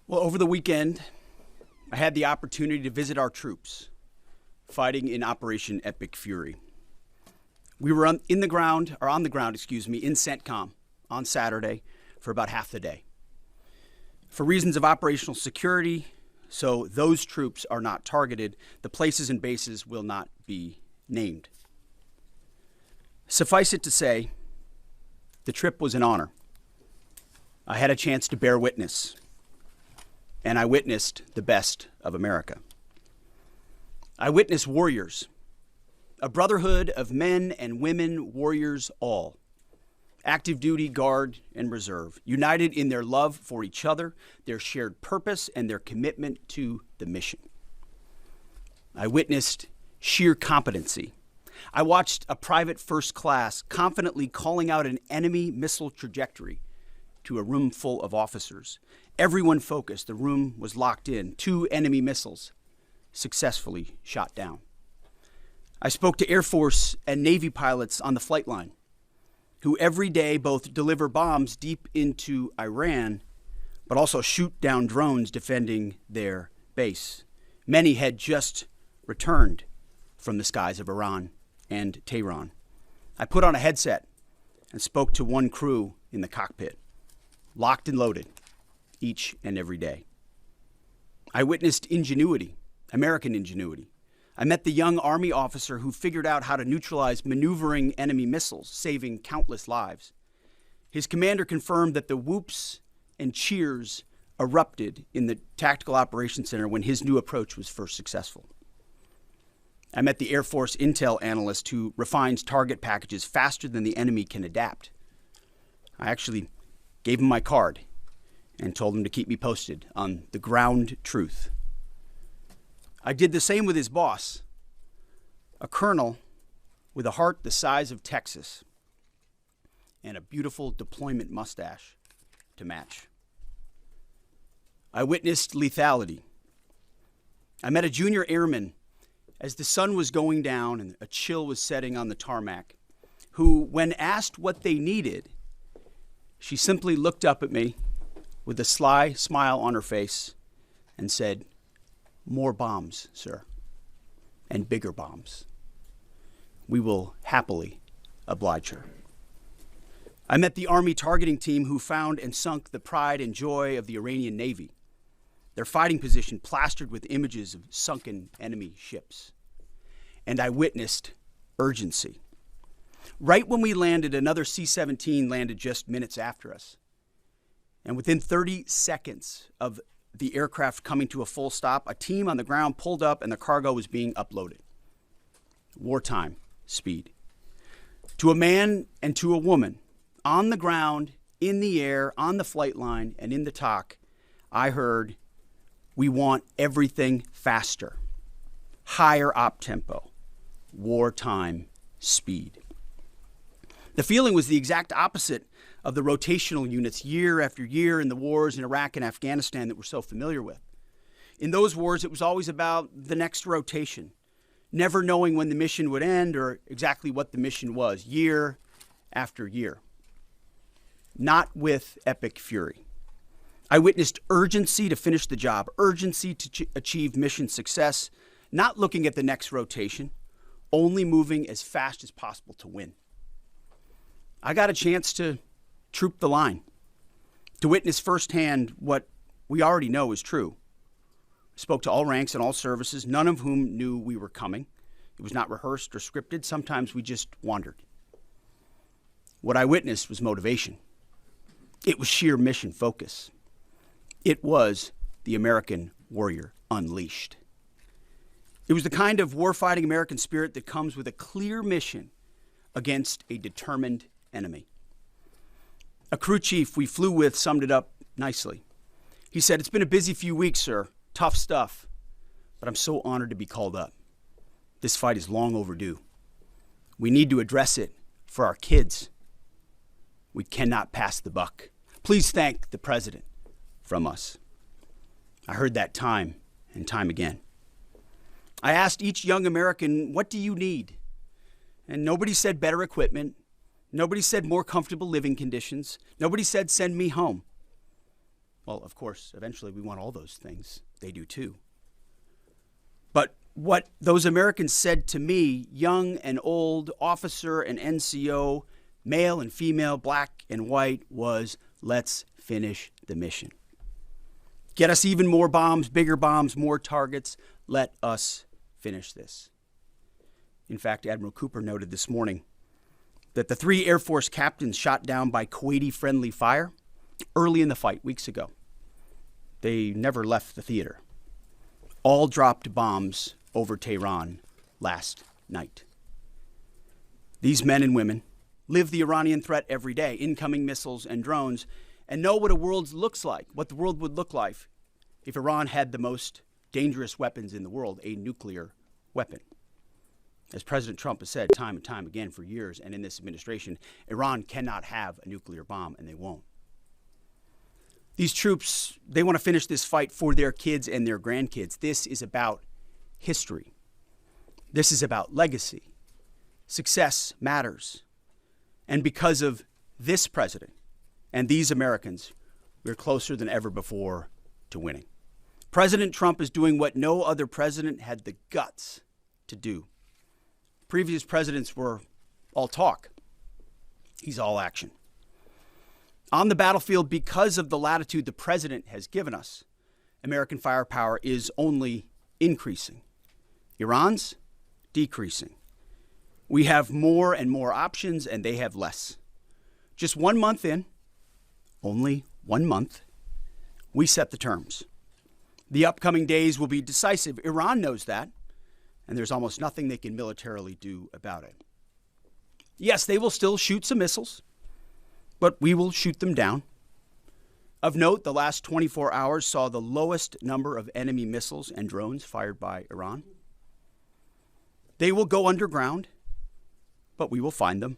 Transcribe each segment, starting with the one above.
Well, over the weekend, I had the opportunity to visit our troops fighting in Operation Epic Fury. We were on the ground in CENTCOM on Saturday for about half the day. For reasons of operational security, so those troops are not targeted, the places and bases will not be named. Suffice it to say, the trip was an honor. I had a chance to bear witness, and I witnessed the best of America. I witnessed warriors, a brotherhood of men and women, warriors all, active duty, guard, and reserve, united in their love for each other, their shared purpose, and their commitment to the mission. I witnessed sheer competency. I watched a private first class confidently calling out an enemy missile trajectory to a room full of officers. Everyone focused. The room was locked in. 2 enemy missiles successfully shot down. I spoke to Air Force and Navy pilots on the flight line who every day both deliver bombs deep into Iran, but also shoot down drones defending their base. Many had just returned from the skies of Iran and Tehran. I put on a headset and spoke to one crew in the cockpit, locked and loaded, each and every day. I witnessed ingenuity, American ingenuity. I met the young Army officer who figured out how to neutralize maneuvering enemy missiles, saving countless lives. His commander confirmed that the whoops and cheers erupted in the Tactical Operations Center when his new approach was first successful. I met the Air Force intel analyst who refines target packages faster than the enemy can adapt. I actually gave him my card and told him to keep me posted on the ground truth. I did the same with his boss, a colonel with a heart the size of Texas and a beautiful deployment mustache to match. I witnessed lethality. I met a junior airman as the sun was going down and a chill was setting on the tarmac, who, when asked what they needed, she simply looked up at me with a sly smile on her face and said, "More bombs, sir, and bigger bombs. We will happily oblige her." I met the Army targeting team who found and sunk the pride and joy of the Iranian Navy, their fighting position plastered with images of sunken enemy ships. And I witnessed urgency. Right when we landed, another C-17 landed just minutes after us. And within 30 seconds of the aircraft coming to a full stop, a team on the ground pulled up and the cargo was being uploaded. Wartime speed. To a man and to a woman, on the ground, in the air, on the flight line, and in the TOC, I heard, "We want everything faster, higher op tempo, wartime speed." The feeling was the exact opposite of the rotational units year after year in the wars in Iraq and Afghanistan that we're so familiar with. In those wars, it was always about the next rotation, never knowing when the mission would end or exactly what the mission was, year after year. Not with Epic Fury. I witnessed urgency to finish the job, urgency to achieve mission success, not looking at the next rotation, only moving as fast as possible to win. I got a chance to troop the line, to witness firsthand what we already know is true. I spoke to all ranks and all services, none of whom knew we were coming. It was not rehearsed or scripted. Sometimes we just wandered. What I witnessed was motivation. It was sheer mission focus. It was the American warrior unleashed. It was the kind of warfighting American spirit that comes with a clear mission against a determined enemy. A crew chief we flew with summed it up nicely. He said, "It's been a busy few weeks, sir. Tough stuff. But I'm so honored to be called up. This fight is long overdue. We need to address it for our kids. We cannot pass the buck. Please thank the president from us." I heard that time and time again. I asked each young American, "What do you need?" And nobody said better equipment. Nobody said more comfortable living conditions. Nobody said, "Send me home." Well, of course, eventually we want all those things. They do too. But what those Americans said to me, young and old, officer and NCO, male and female, black and white, was, let's finish the mission. Get us even more bombs, bigger bombs, more targets. Let us finish this. In fact, Admiral Cooper noted this morning that the 3 Air Force captains shot down by Kuwaiti-friendly fire early in the fight, weeks ago. They never left the theater. All dropped bombs over Tehran last night. These men and women live the Iranian threat every day, incoming missiles and drones, and know what a world looks like, what the world would look like if Iran had the most dangerous weapons in the world, a nuclear weapon. As President Trump has said time and time again for years, and in this administration, Iran cannot have a nuclear bomb, and they won't. These troops, they want to finish this fight for their kids and their grandkids. This is about history. This is about legacy. Success matters. And because of this president and these Americans, we're closer than ever before to winning. President Trump is doing what no other president had the guts to do. Previous presidents were all talk. He's all action. On the battlefield, because of the latitude the president has given us, American firepower is only increasing. Iran's decreasing. We have more and more options, and they have less. Just 1 month in, only 1 month, we set the terms. The upcoming days will be decisive. Iran knows that, and there's almost nothing they can militarily do about it. Yes, they will still shoot some missiles, but we will shoot them down. Of note, the last 24 hours saw the lowest number of enemy missiles and drones fired by Iran. They will go underground, but we will find them.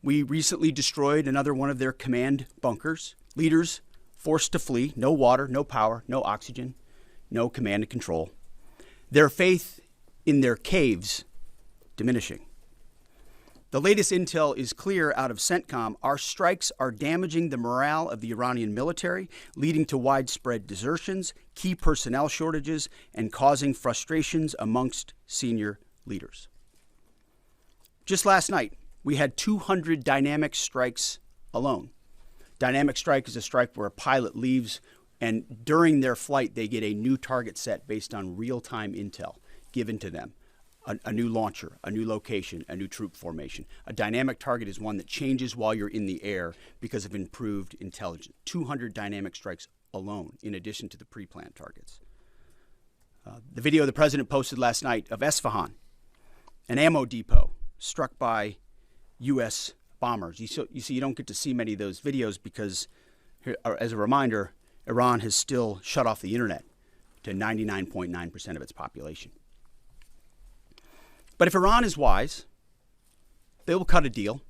We recently destroyed another one of their command bunkers. Leaders forced to flee. No water, no power, no oxygen, no command and control. Their faith in their caves diminishing. The latest intel is clear out of CENTCOM. Our strikes are damaging the morale of the Iranian military, leading to widespread desertions, key personnel shortages, and causing frustrations amongst senior leaders. Just last night, we had 200 dynamic strikes alone. Dynamic strike is a strike where a pilot leaves, and during their flight, they get a new target set based on real-time intel given to them. A new launcher, a new location, a new troop formation. A dynamic target is one that changes while you're in the air because of improved intelligence. 200 dynamic strikes alone, in addition to the pre-planned targets. The video the president posted last night of Esfahan, an ammo depot struck by U.S. bombers. You see, you don't get to see many of those videos because, as a reminder, Iran has still shut off the internet to 99.9% of its population. But if Iran is wise, they will cut a deal.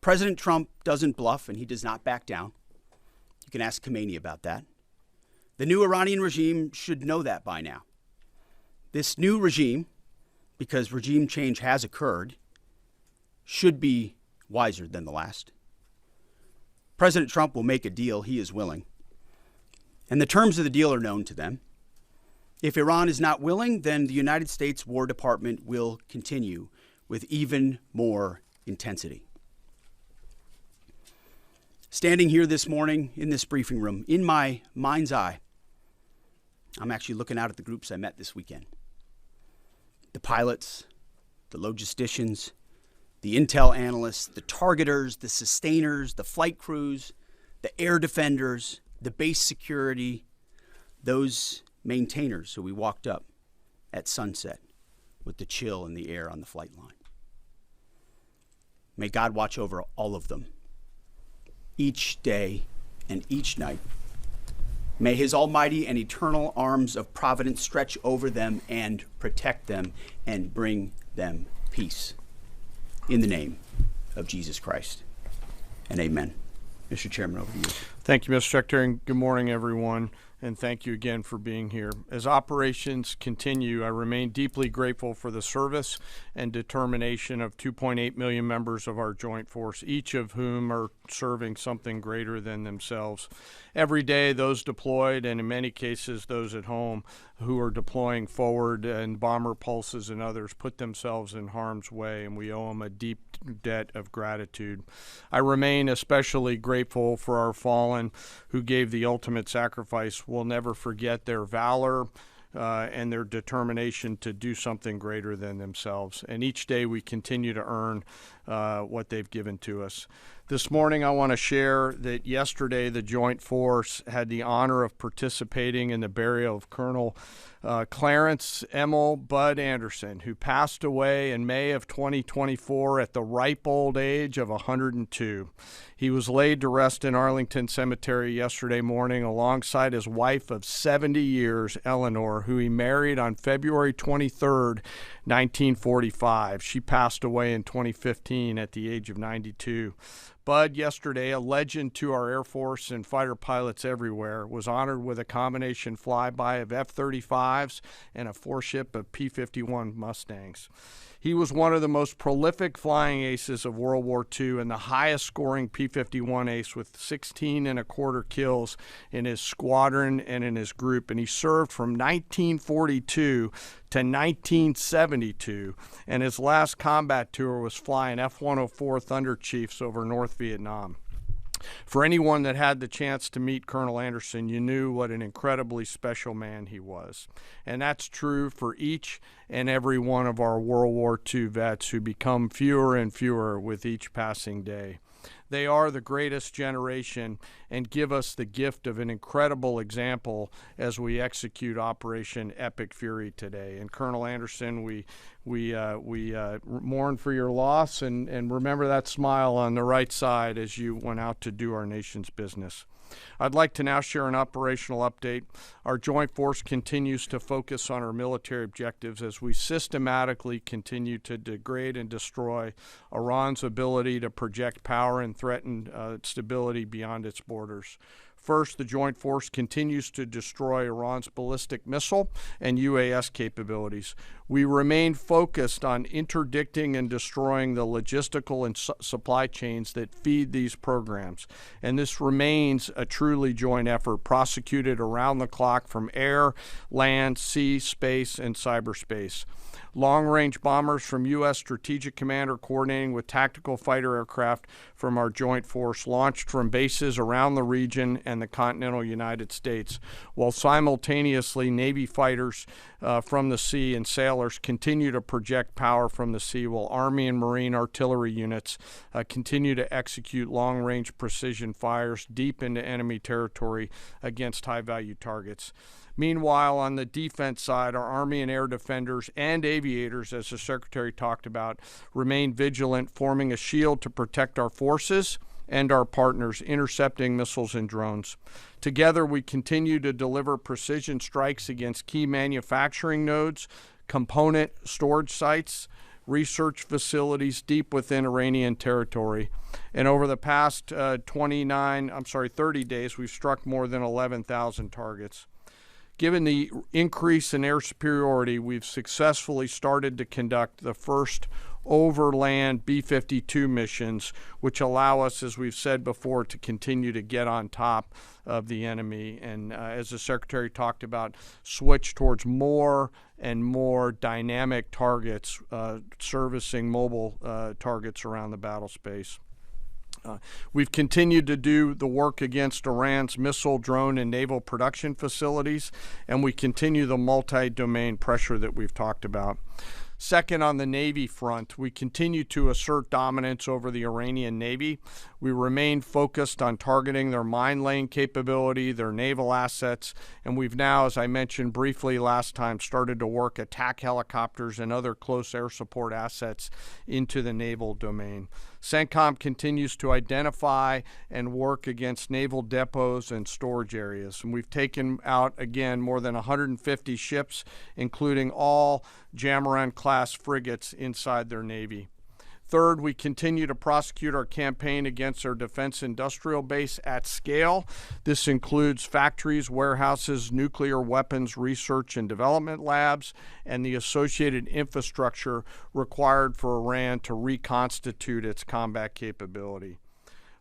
President Trump doesn't bluff, and he does not back down. You can ask Khomeini about that. The new Iranian regime should know that by now. This new regime, because regime change has occurred, should be wiser than the last. President Trump will make a deal. He is willing. And the terms of the deal are known to them. If Iran is not willing, then the United States War Department will continue with even more intensity. Standing here this morning in this briefing room, in my mind's eye, I'm actually looking out at the groups I met this weekend. The pilots, the logisticians, the intel analysts, the targeters, the sustainers, the flight crews, the air defenders, the base security, those maintainers who we walked up at sunset with the chill in the air on the flight line. May God watch over all of them each day and each night. May his almighty and eternal arms of providence stretch over them and protect them and bring them peace. In the name of Jesus Christ. And amen. Mr. Chairman, over to you. Thank you, Mr. Secretary, and good morning, everyone. and thank you again for being here. As operations continue, I remain deeply grateful for the service and determination of 2.8 million members of our joint force, each of whom are serving something greater than themselves. Every day, those deployed, and in many cases, those at home who are deploying forward, and bomber pulses and others, put themselves in harm's way, and we owe them a deep debt of gratitude. I remain especially grateful for our fallen who gave the ultimate sacrifice. We'll never forget their valor and their determination to do something greater than themselves. And each day we continue to earn what they've given to us. This morning I want to share that yesterday the Joint Force had the honor of participating in the burial of Colonel Clarence Emil Bud Anderson, who passed away in May of 2024 at the ripe old age of 102. He was laid to rest in Arlington Cemetery yesterday morning alongside his wife of 70 years, Eleanor, who he married on February 23rd, 1945. She passed away in 2015 at the age of 92. Bud, yesterday, a legend to our Air Force and fighter pilots everywhere, was honored with a combination flyby of F-35s and a four-ship of P-51 Mustangs. He was one of the most prolific flying aces of World War II and the highest scoring P-51 ace with 16 and a quarter kills in his squadron and in his group. And he served from 1942 to 1972, and his last combat tour was flying F-104 Thunder Chiefs over North Vietnam. For anyone that had the chance to meet Colonel Anderson, you knew what an incredibly special man he was. And that's true for each and every one of our World War II vets who become fewer and fewer with each passing day. They are the greatest generation and give us the gift of an incredible example as we execute Operation Epic Fury today. And Colonel Anderson, we mourn for your loss and remember that smile on the right side as you went out to do our nation's business. I'd like to now share an operational update. Our Joint Force continues to focus on our military objectives as we systematically continue to degrade and destroy Iran's ability to project power and threaten stability beyond its borders. First, the Joint Force continues to destroy Iran's ballistic missile and UAS capabilities. We remain focused on interdicting and destroying the logistical and supply chains that feed these programs. And this remains a truly joint effort prosecuted around the clock from air, land, sea, space, and cyberspace. Long-range bombers from U.S. Strategic Command are coordinating with tactical fighter aircraft from our Joint Force launched from bases around the region and the continental United States, while simultaneously Navy fighters from the sea and sailors continue to project power from the sea, while Army and Marine artillery units continue to execute long-range precision fires deep into enemy territory against high-value targets. Meanwhile, on the defense side, our Army and air defenders and aviators, as the Secretary talked about, remain vigilant, forming a shield to protect our forces and our partners, intercepting missiles and drones. Together, we continue to deliver precision strikes against key manufacturing nodes, component storage sites, research facilities deep within Iranian territory. And over the past 30 days, we've struck more than 11,000 targets. Given the increase in air superiority, we've successfully started to conduct the first overland B-52 missions, which allow us, as we've said before, to continue to get on top of the enemy. And as the Secretary talked about, switch towards more and more dynamic targets, servicing mobile targets around the battle space. We've continued to do the work against Iran's missile, drone, and naval production facilities, and we continue the multi-domain pressure that we've talked about. Second, on the Navy front, we continue to assert dominance over the Iranian Navy. We remain focused on targeting their mine laying capability, their naval assets, and we've now, as I mentioned briefly last time, started to work attack helicopters and other close air support assets into the naval domain. CENTCOM continues to identify and work against naval depots and storage areas. And we've taken out, again, more than 150 ships, including all Jamaran-class frigates inside their Navy. Third, we continue to prosecute our campaign against our defense industrial base at scale. This includes factories, warehouses, nuclear weapons research and development labs, and the associated infrastructure required for Iran to reconstitute its combat capability.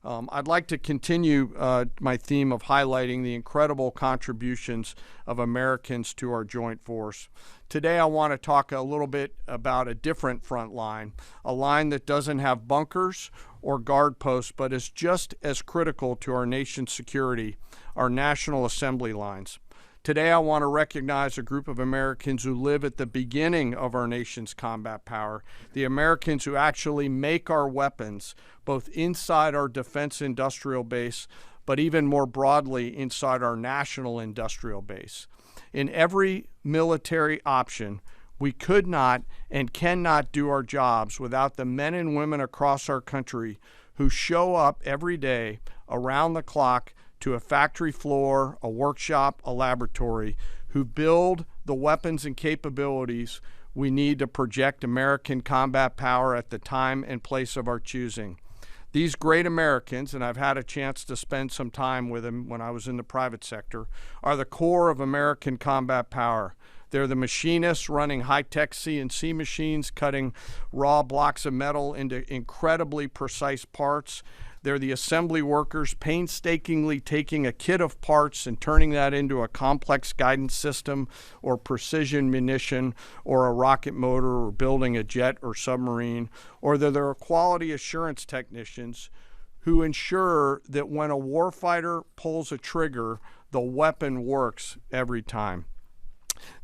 I'd like to continue my theme of highlighting the incredible contributions of Americans to our joint force. Today I want to talk a little bit about a different front line, a line that doesn't have bunkers or guard posts, but is just as critical to our nation's security, our National Assembly lines. Today I want to recognize a group of Americans who live at the beginning of our nation's combat power, the Americans who actually make our weapons, both inside our defense industrial base, but even more broadly inside our national industrial base. In every military option, we could not and cannot do our jobs without the men and women across our country who show up every day around the clock to a factory floor, a workshop, a laboratory, who build the weapons and capabilities we need to project American combat power at the time and place of our choosing. These great Americans, and I've had a chance to spend some time with them when I was in the private sector, are the core of American combat power. They're the machinists running high-tech CNC machines, cutting raw blocks of metal into incredibly precise parts. They're the assembly workers painstakingly taking a kit of parts and turning that into a complex guidance system or precision munition or a rocket motor or building a jet or submarine. Or they're the quality assurance technicians who ensure that when a warfighter pulls a trigger, the weapon works every time.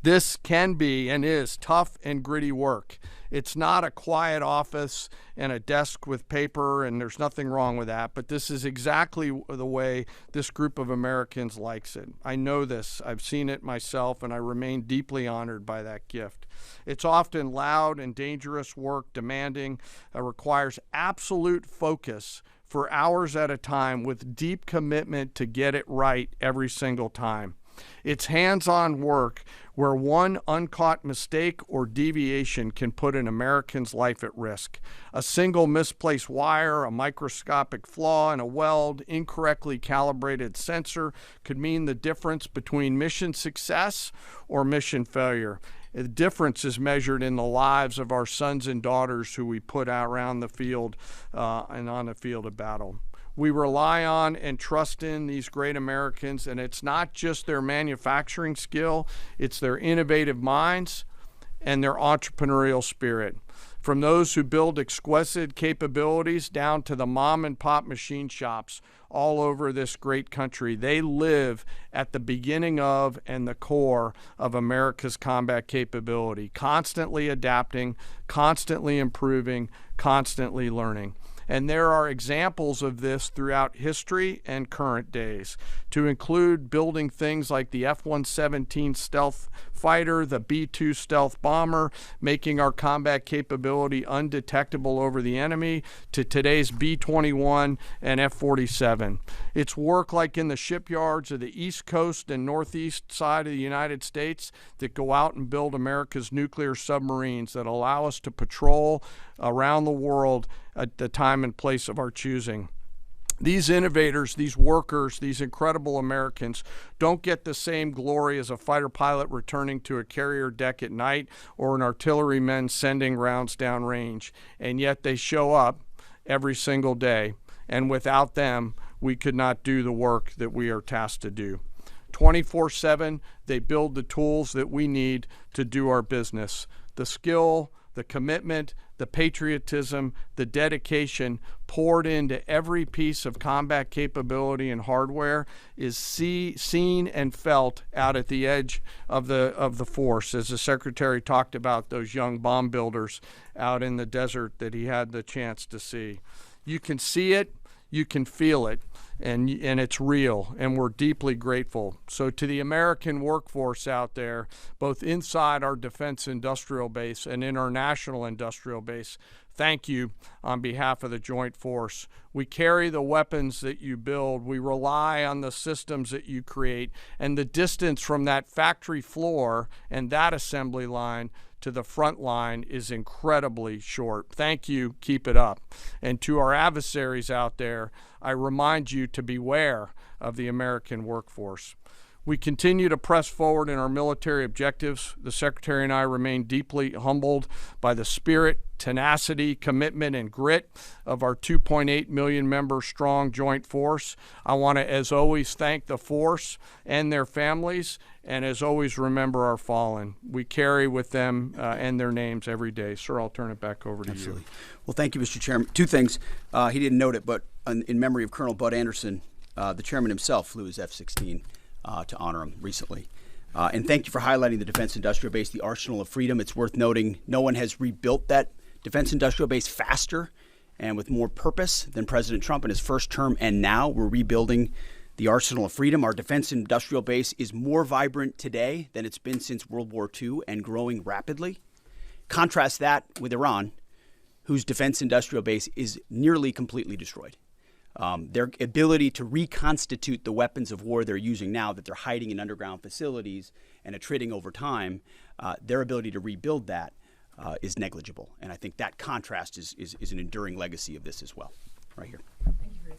This can be and is tough and gritty work. It's not a quiet office and a desk with paper, and there's nothing wrong with that, but this is exactly the way this group of Americans likes it. I know this. I've seen it myself, and I remain deeply honored by that gift. It's often loud and dangerous work, demanding, requires absolute focus for hours at a time with deep commitment to get it right every single time. It's hands-on work where one uncaught mistake or deviation can put an American's life at risk. A single misplaced wire, a microscopic flaw in a weld, incorrectly calibrated sensor could mean the difference between mission success or mission failure. The difference is measured in the lives of our sons and daughters who we put out around the field and on the field of battle. We rely on and trust in these great Americans, and it's not just their manufacturing skill, it's their innovative minds and their entrepreneurial spirit. From those who build exquisite capabilities down to the mom and pop machine shops all over this great country, they live at the beginning of and the core of America's combat capability, constantly adapting, constantly improving, constantly learning. And there are examples of this throughout history and current days, to include building things like the F-117 stealth fighter, the B-2 stealth bomber, making our combat capability undetectable over the enemy, to today's B-21 and F-47. It's work like in the shipyards of the East Coast and Northeast side of the United States that go out and build America's nuclear submarines that allow us to patrol around the world at the time and place of our choosing. These innovators, these workers, these incredible Americans don't get the same glory as a fighter pilot returning to a carrier deck at night or an artilleryman sending rounds downrange, and yet they show up every single day, and without them, we could not do the work that we are tasked to do. 24/7, they build the tools that we need to do our business. The skill, the commitment, the patriotism, the dedication poured into every piece of combat capability and hardware is seen and felt out at the edge of the force, as the Secretary talked about those young bomb builders out in the desert that he had the chance to see. You can see it, you can feel it, and it's real, and we're deeply grateful. So to the American workforce out there, both inside our defense industrial base and in our national industrial base, thank you on behalf of the Joint Force. We carry the weapons that you build. We rely on the systems that you create, and the distance from that factory floor and that assembly line to the front line is incredibly short. Thank you. Keep it up. And to our adversaries out there, I remind you to beware of the American workforce. We continue to press forward in our military objectives. The Secretary and I remain deeply humbled by the spirit, tenacity, commitment, and grit of our 2.8 million member strong joint force. I want to, as always, thank the force and their families, and as always, remember our fallen. We carry with them and their names every day. Sir, I'll turn it back over to Absolutely. you. Well, thank you, Mr. Chairman. Two things. He didn't note it, but in memory of Colonel Bud Anderson, the chairman himself flew his F-16 to honor him recently. And thank you for highlighting the defense industrial base, the arsenal of freedom. It's worth noting no one has rebuilt that defense industrial base faster and with more purpose than President Trump in his first term. And now we're rebuilding the arsenal of freedom. Our defense industrial base is more vibrant today than it's been since World War II and growing rapidly. Contrast that with Iran, whose defense industrial base is nearly completely destroyed. Their ability to reconstitute the weapons of war they're using now that they're hiding in underground facilities and attriting over time, their ability to rebuild that is negligible. And I think that contrast is an enduring legacy of this as well, right here. Thank you for your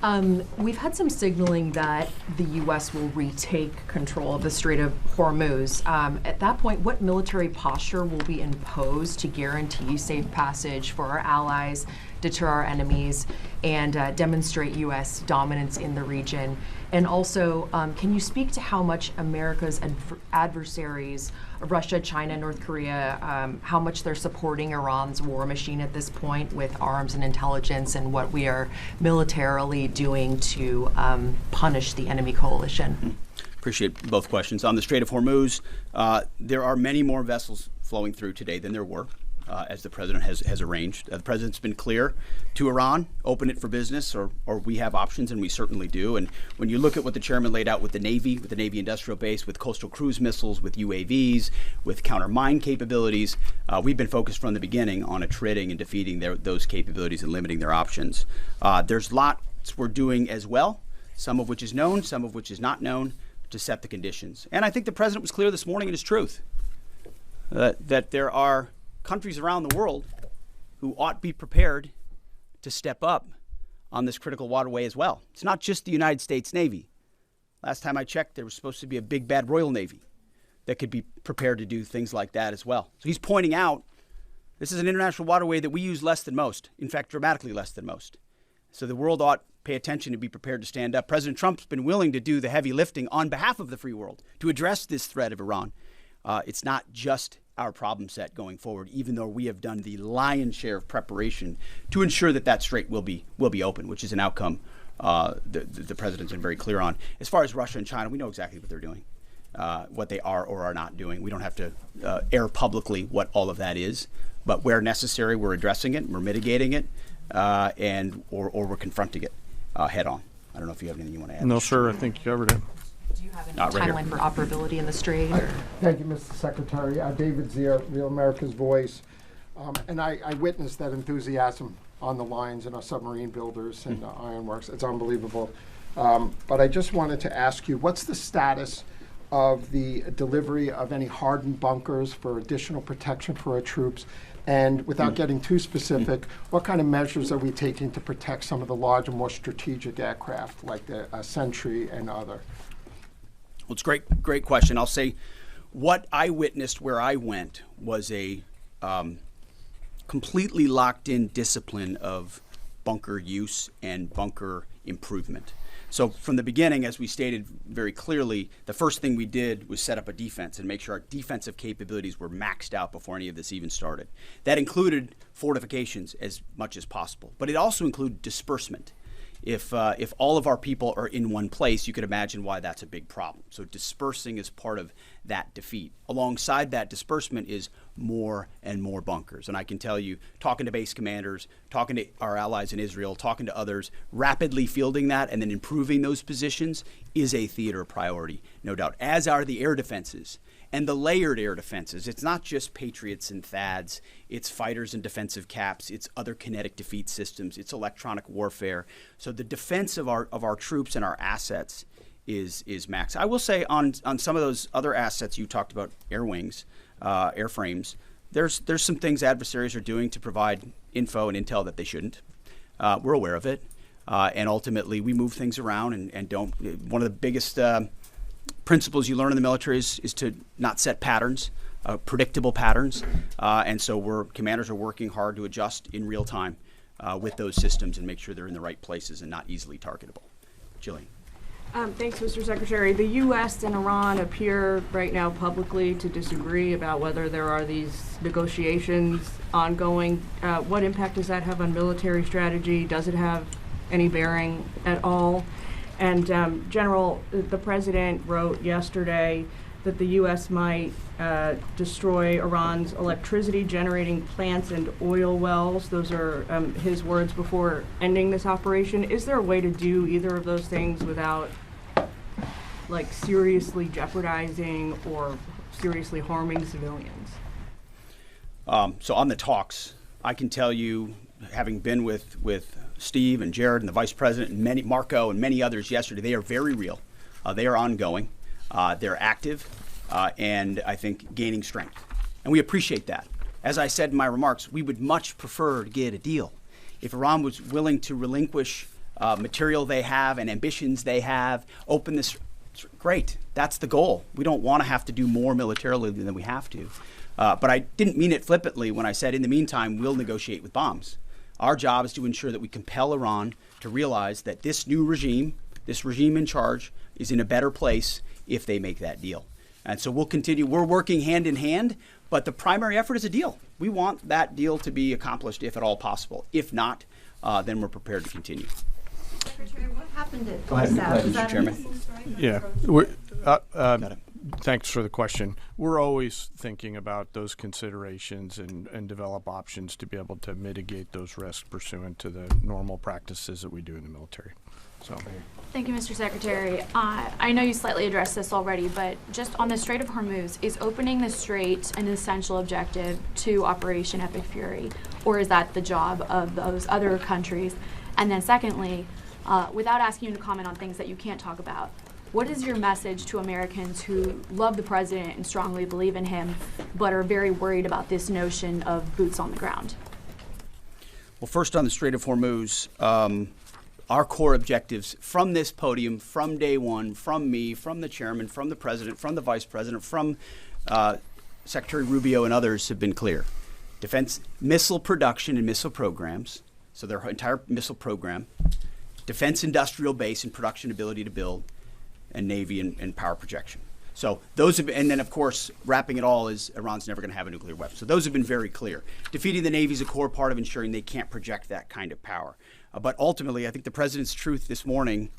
time. We've had some signaling that the U.S. will retake control of the Strait of Hormuz. At that point, what military posture will be imposed to guarantee safe passage for our allies, deter our enemies, and demonstrate U.S. dominance in the region? And also, can you speak to how much America's adversaries, Russia, China, North Korea, how much they're supporting Iran's war machine at this point with arms and intelligence, and what we are militarily doing to punish the enemy coalition? Appreciate both questions. On the Strait of Hormuz, there are many more vessels flowing through today than there were. As the president has arranged. The president's been clear to Iran, open it for business, or we have options, and we certainly do. And when you look at what the chairman laid out with the Navy industrial base, with coastal cruise missiles, with UAVs, with counter mine capabilities, we've been focused from the beginning on attriting and defeating those capabilities and limiting their options. There's lots we're doing as well, some of which is known, some of which is not known, to set the conditions. And I think the president was clear this morning in his truth that there are countries around the world who ought to be prepared to step up on this critical waterway as well. It's not just the United States Navy. Last time I checked, there was supposed to be a big bad Royal Navy that could be prepared to do things like that as well. So he's pointing out this is an international waterway that we use less than most, in fact, dramatically less than most. So the world ought to pay attention and be prepared to stand up. President Trump's been willing to do the heavy lifting on behalf of the free world to address this threat of Iran. It's not just our problem set going forward, even though we have done the lion's share of preparation to ensure that strait will be open, which is an outcome the president's been very clear on. As far as Russia and China, we know exactly what they're doing, what they are or are not doing. We don't have to air publicly what all of that is, but where necessary, we're addressing it, we're mitigating it, or we're confronting it head on. I don't know if you have anything you want to add. No, sir. I think you covered it. Do you have any timeline for operability in the strait? Thank you, Mr. Secretary. David Zier, Real America's Voice. And I witnessed that enthusiasm on the lines and our submarine builders and ironworks. It's unbelievable. But I just wanted to ask you, what's the status of the delivery of any hardened bunkers for additional protection for our troops? And without getting too specific, what kind of measures are we taking to protect some of the larger, more strategic aircraft like the Sentry and other? Well, it's a great question. I'll say what I witnessed where I went was a completely locked-in discipline of bunker use and bunker improvement. So from the beginning, as we stated very clearly, the first thing we did was set up a defense and make sure our defensive capabilities were maxed out before any of this even started. That included fortifications as much as possible, but it also included disbursement. If all of our people are in one place, you could imagine why that's a big problem. So dispersing is part of that defeat. Alongside that disbursement is more and more bunkers. And I can tell you, talking to base commanders, talking to our allies in Israel, talking to others, rapidly fielding that and then improving those positions is a theater priority, no doubt, as are the air defenses. And the layered air defenses, it's not just Patriots and THAADs, it's fighters and defensive caps, it's other kinetic defeat systems, it's electronic warfare. So the defense of our troops and our assets is max. I will say on some of those other assets you talked about, air wings, airframes. There's some things adversaries are doing to provide info and intel that they shouldn't. We're aware of it, and ultimately we move things around and don't. One of the biggest principles you learn in the military is to not set patterns, predictable patterns, and so commanders are working hard to adjust in real time with those systems and make sure they're in the right places and not easily targetable. Jillian. Thanks, Mr. Secretary. The U.S. and Iran appear right now publicly to disagree about whether there are these negotiations ongoing. What impact does that have on military strategy? Does it have any bearing at all? And General, the President wrote yesterday that the U.S. might destroy Iran's electricity generating plants and oil wells. Those are his words before ending this operation. Is there a way to do either of those things without seriously jeopardizing or seriously harming civilians? So on the talks, I can tell you, having been with Steve and Jared and the Vice President and Marco and many others yesterday, they are very real. They are ongoing. They're active and I think gaining strength. And we appreciate that. As I said in my remarks, we would much prefer to get a deal. If Iran was willing to relinquish material they have and ambitions they have, open this, great. That's the goal. We don't want to have to do more militarily than we have to. But I didn't mean it flippantly when I said, in the meantime, we'll negotiate with bombs. Our job is to ensure that we compel Iran to realize that this new regime, this regime in charge, is in a better place if they make that deal. And so we'll continue. We're working hand in hand, but the primary effort is a deal. We want that deal to be accomplished if at all possible. If not, then we're prepared to continue. Secretary, what happened at Go ahead, Mr. Chairman. Yeah. Thanks for the question. We're always thinking about those considerations and develop options to be able to mitigate those risks pursuant to the normal practices that we do in the military. So. Thank you, Mr. Secretary. I know you slightly addressed this already, but just on the Strait of Hormuz, is opening the strait an essential objective to Operation Epic Fury, or is that the job of those other countries? And then secondly, without asking you to comment on things that you can't talk about, what is your message to Americans who love the president and strongly believe in him, but are very worried about this notion of boots on the ground? Well, first on the Strait of Hormuz, our core objectives from this podium, from day one, from me, from the chairman, from the president, from the vice president, from Secretary Rubio and others have been clear. Defense missile production and missile programs, so their entire missile program, defense industrial base and production ability to build, and Navy and power projection. So those have, and then of course, wrapping it all is Iran's never going to have a nuclear weapon. So those have been very clear. Defeating the Navy is a core part of ensuring they can't project that kind of power. But ultimately, I think the president's truth this morning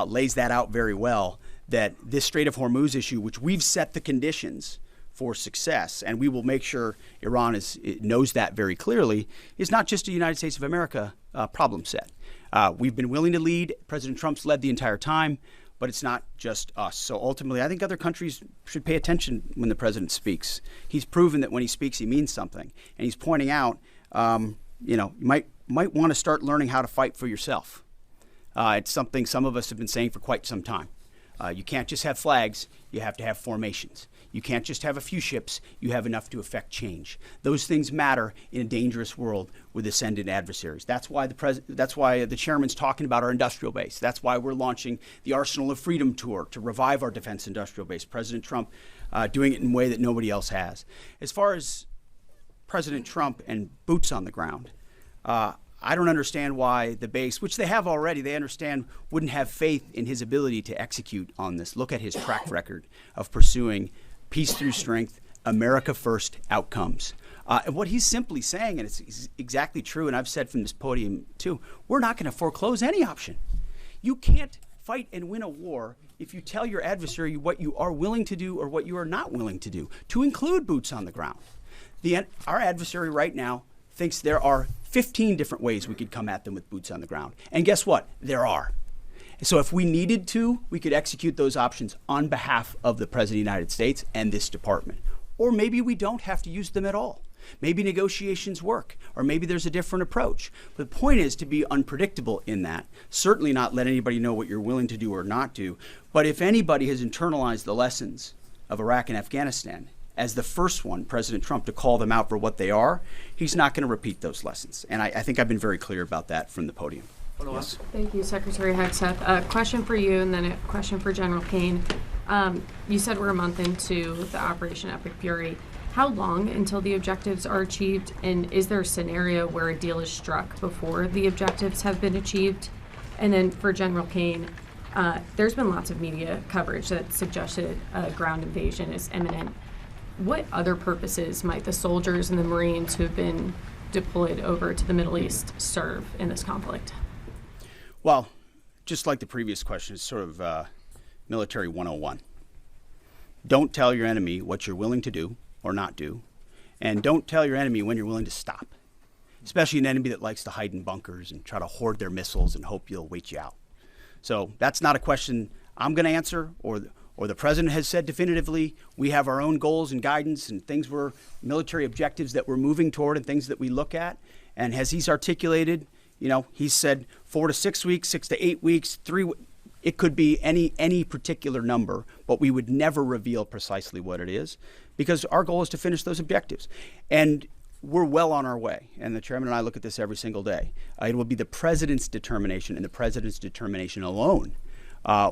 lays that out very well, that this Strait of Hormuz issue, which we've set the conditions for success, and we will make sure Iran knows that very clearly, is not just a United States of America problem set. We've been willing to lead. President Trump's led the entire time. But it's not just us. So ultimately, I think other countries should pay attention when the president speaks. He's proven that when he speaks, he means something. And he's pointing out, you might want to start learning how to fight for yourself. It's something some of us have been saying for quite some time. You can't just have flags. You have to have formations. You can't just have a few ships. You have enough to affect change. Those things matter in a dangerous world with ascendant adversaries. That's why the chairman's talking about our industrial base. That's why we're launching the Arsenal of Freedom tour to revive our defense industrial base. President Trump doing it in a way that nobody else has. As far as President Trump and boots on the ground, I don't understand why the base, which they have already, they understand, wouldn't have faith in his ability to execute on this. Look at his track record of pursuing peace through strength, America first outcomes. And what he's simply saying, and it's exactly true, and I've said from this podium too, we're not going to foreclose any option. You can't fight and win a war if you tell your adversary what you are willing to do or what you are not willing to do, to include boots on the ground. Our adversary right now thinks there are 15 different ways we could come at them with boots on the ground. And guess what? There are. So if we needed to, we could execute those options on behalf of the President of the United States and this department. Or maybe we don't have to use them at all. Maybe negotiations work, or maybe there's a different approach. But the point is to be unpredictable in that. Certainly not let anybody know what you're willing to do or not do. But if anybody has internalized the lessons of Iraq and Afghanistan, as the first one, President Trump, to call them out for what they are, he's not going to repeat those lessons. And I think I've been very clear about that from the podium. Yes. Thank you, Secretary Hegseth. A question for you and then a question for General Kane. You said we're a month into the Operation Epic Fury. How long until the objectives are achieved? And is there a scenario where a deal is struck before the objectives have been achieved? And then for General Kane, there's been lots of media coverage that suggested a ground invasion is imminent. What other purposes might the soldiers and the Marines who have been deployed over to the Middle East serve in this conflict? Well, just like the previous question, it's sort of military 101. Don't tell your enemy what you're willing to do or not do, and don't tell your enemy when you're willing to stop, especially an enemy that likes to hide in bunkers and try to hoard their missiles and hope you'll wait you out. So that's not a question I'm going to answer, or the president has said definitively. We have our own goals and guidance and things military objectives that we're moving toward and things that we look at. And as he's articulated, he's said 4 to 6 weeks, 6 to 8 weeks, 3. It could be any particular number, but we would never reveal precisely what it is, because our goal is to finish those objectives. And we're well on our way. And the chairman and I look at this every single day. It will be the president's determination and the president's determination alone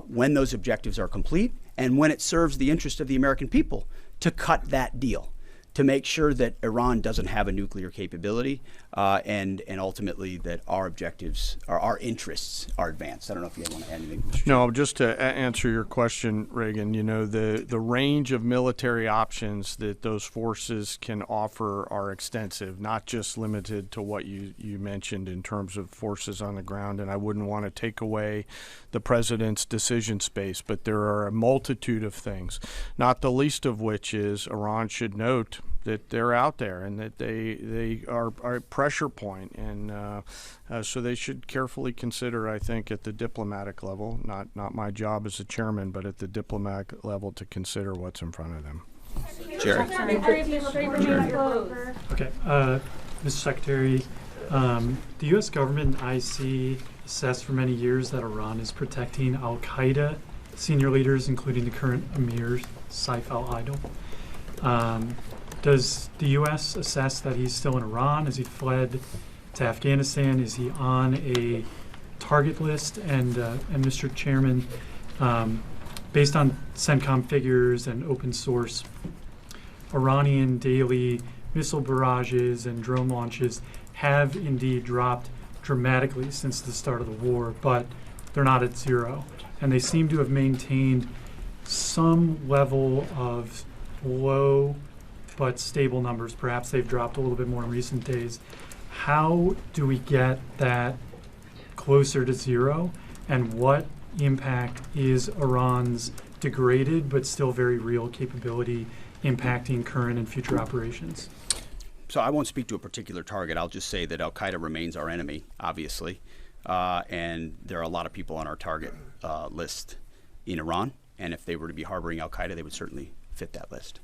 when those objectives are complete and when it serves the interest of the American people to cut that deal, to make sure that Iran doesn't have a nuclear capability, and ultimately that our objectives, or our interests, are advanced. I don't know if you want to add anything, Mr. Chairman. No, just to answer your question, Reagan, the range of military options that those forces can offer are extensive, not just limited to what you mentioned in terms of forces on the ground. And I wouldn't want to take away the president's decision space, but there are a multitude of things, not the least of which is Iran should note that they're out there and that they are a pressure point, and so they should carefully consider, I think, at the diplomatic level, not my job as a chairman, but at the diplomatic level, to consider what's in front of them. Jerry. Okay, Mr. Secretary, the U.S. government and IC assessed for many years that Iran is protecting al-Qaeda senior leaders, including the current Emir Saif al-Idil. Does the U.S. assess that he's still in Iran? Has he fled to Afghanistan? Is he on a target list? And Mr. Chairman, based on CENTCOM figures and open source, Iranian daily missile barrages and drone launches have indeed dropped dramatically since the start of the war, but they're not at zero. And they seem to have maintained some level of low but stable numbers. Perhaps they've dropped a little bit more in recent days. How do we get that closer to zero? And what impact is Iran's degraded but still very real capability impacting current and future operations? So I won't speak to a particular target. I'll just say that al-Qaeda remains our enemy, obviously. And there are a lot of people on our target list in Iran. And if they were to be harboring al-Qaeda, they would certainly fit that list.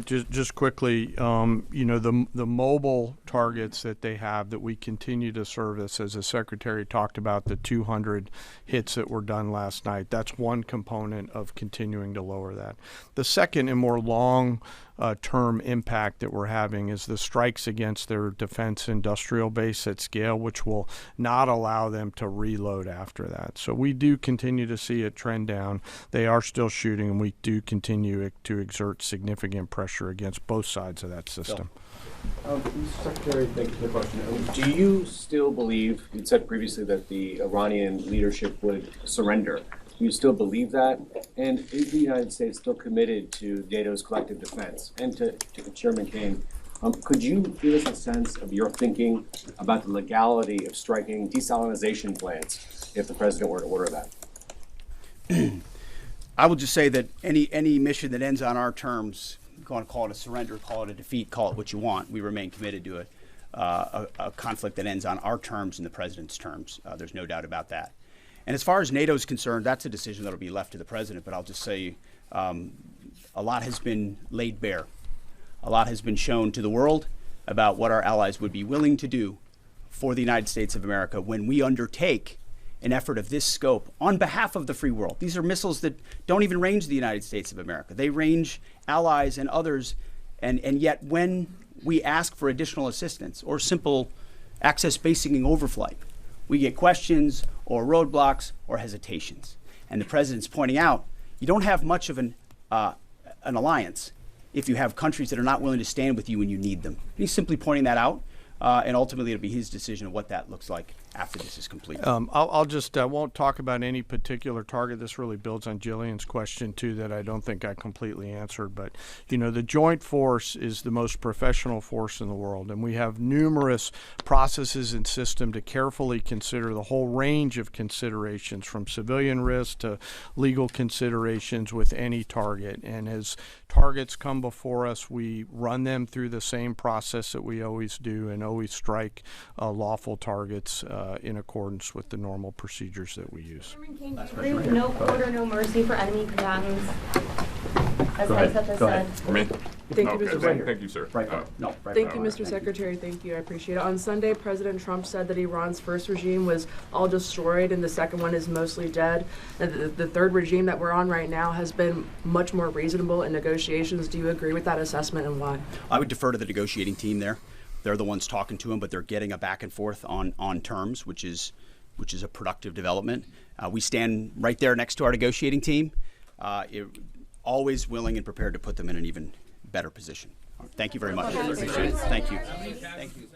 Just quickly, the mobile targets that they have that we continue to service, as the Secretary talked about, the 200 hits that were done last night, that's one component of continuing to lower that. The second and more long-term impact that we're having is the strikes against their defense industrial base at scale, which will not allow them to reload after that. So we do continue to see a trend down. They are still shooting, and we do continue to exert significant pressure against both sides of that system. Mr. Secretary, thank you for the question. Do you still believe, you said previously that the Iranian leadership would surrender. Do you still believe that? And is the United States still committed to NATO's collective defense? And to Chairman Kane, could you give us a sense of your thinking about the legality of striking desalinization plants if the president were to order that? I will just say that any mission that ends on our terms, you want to call it a surrender, call it a defeat, call it what you want, we remain committed to a conflict that ends on our terms and the president's terms. There's no doubt about that. And as far as NATO is concerned, that's a decision that will be left to the president. But I'll just say a lot has been laid bare. A lot has been shown to the world about what our allies would be willing to do for the United States of America when we undertake an effort of this scope on behalf of the free world. These are missiles that don't even range the United States of America. They range allies and others, and yet when we ask for additional assistance or simple access basing overflight, we get questions or roadblocks or hesitations. And the president's pointing out, you don't have much of an alliance if you have countries that are not willing to stand with you when you need them. He's simply pointing that out, and ultimately it'll be his decision of what that looks like after this is complete. I'll just won't talk about any particular target. This really builds on Jillian's question too, that I don't think I completely answered. But you know, the Joint Force is the most professional force in the world, and we have numerous processes and systems to carefully consider the whole range of considerations, from civilian risk to legal considerations with any target. And as targets come before us, we run them through the same process that we always do, and always strike lawful targets in accordance with the normal procedures that we use. No quarter, no mercy for enemy combatants, as Hegseth has said. For me? Thank you, Mr. Secretary. Thank you, sir. Thank you, Mr. Secretary. Thank you. I appreciate it. On Sunday, President Trump said that Iran's first regime was all destroyed and the second one is mostly dead. And the third regime that we're on right now has been much more reasonable in negotiations. Do you agree with that assessment, and why? I would defer to the negotiating team there. They're the ones talking to him, but they're getting a back and forth on terms, which is a productive development. We stand right there next to our negotiating team, always willing and prepared to put them in an even better position. Thank you very much. Appreciate it. Thank you. Thank you.